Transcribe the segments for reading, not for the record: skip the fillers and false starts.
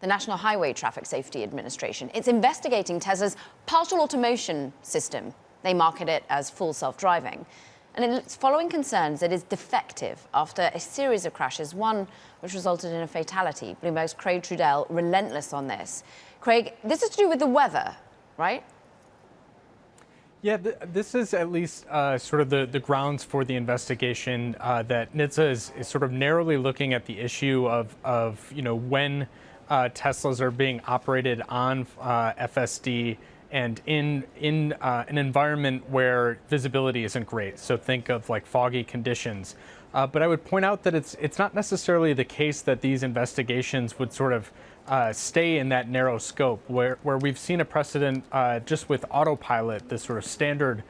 The National Highway Traffic Safety Administration. It's investigating Tesla's partial automation system. They market it as full self-driving. And it's following concerns that it's defective after a series of crashes, one which resulted in a fatality. Bloomberg's Craig Trudell relentless on this. Craig, this is to do with the weather, right? Yeah, this is at least sort of the grounds for the investigation that NHTSA is sort of narrowly looking at the issue of when Teslas are being operated on FSD and in an environment where visibility isn't great. So think of like foggy conditions. But I would point out that it's not necessarily the case that these investigations would sort of stay in that narrow scope, where we've seen a precedent just with autopilot, this sort of standard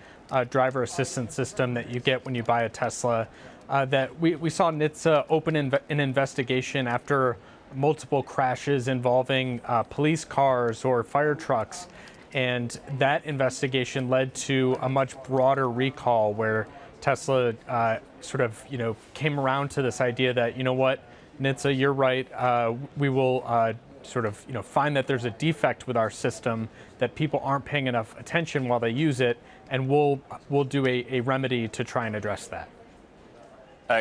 driver assistance system that you get when you buy a Tesla, that we saw NHTSA open an investigation after multiple crashes involving police cars or fire trucks. And that investigation led to a much broader recall where Tesla sort of, came around to this idea that, NHTSA, you're right, we will sort of, find that there's a defect with our system, that people aren't paying enough attention while they use it, and we'll do a remedy to try and address that.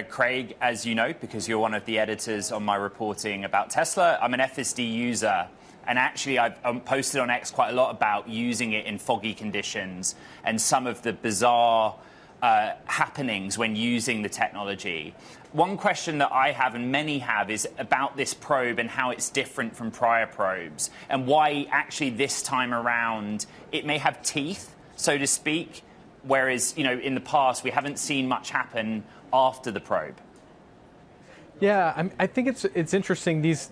Craig, as you know, because you're one of the editors on my reporting about Tesla, I'm an FSD user. And actually, I've posted on X quite a lot about using it in foggy conditions and some of the bizarre happenings when using the technology. One question that I have and many have is about this probe and how it's different from prior probes and why actually this time around it may have teeth, so to speak, whereas, in the past we haven't seen much happen after the probe. Yeah, I think it's interesting. These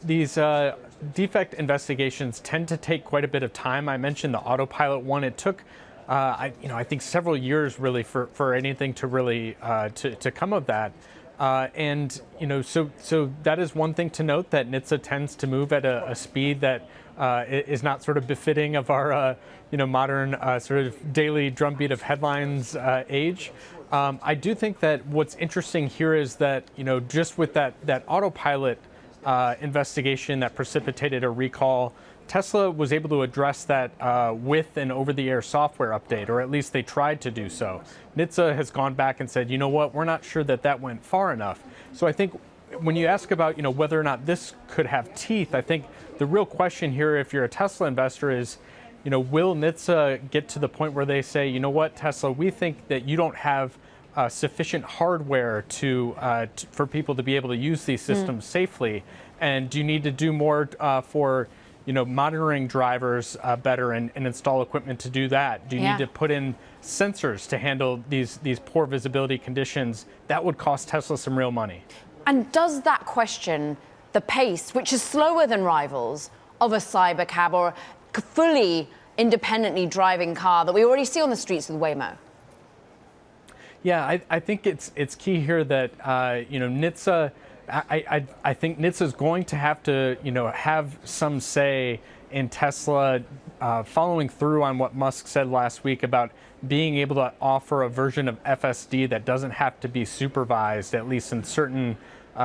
defect investigations tend to take quite a bit of time. I mentioned the autopilot one. It took, I think, several years really for anything to really to come of that. So that is one thing to note, that NHTSA tends to move at a speed that is not sort of befitting of our modern sort of daily drumbeat of headlines age. I do think that what's interesting here is that, just with that autopilot investigation that precipitated a recall, Tesla was able to address that with an over-the-air software update, or at least they tried to do so. NHTSA has gone back and said, we're not sure that went far enough. So I think when you ask about, whether or not this could have teeth, I think the real question here, if you're a Tesla investor, is, will NHTSA get to the point where they say, Tesla, we think that you don't have sufficient hardware for people to be able to use these systems safely, and do you need to do more for monitoring drivers better and install equipment to do that? Do you need to put in sensors to handle these poor visibility conditions? That would cost Tesla some real money. And does that question the pace, which is slower than rivals, of a cybercab or a fully independently driving car that we already see on the streets with Waymo? Yeah, I think it's key here that NHTSA. I think NHTSA is going to have to have some say in Tesla following through on what Musk said last week about being able to offer a version of FSD that doesn't have to be supervised, at least in certain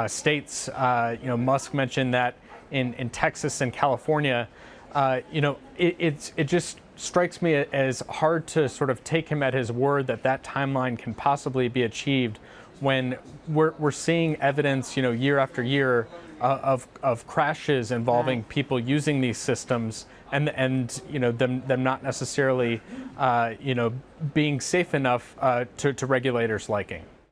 states. Musk mentioned that in Texas and California. It just strikes me as hard to sort of take him at his word that timeline can possibly be achieved when we're seeing evidence, year after year of crashes involving people using these systems and them not necessarily being safe enough to regulators' liking.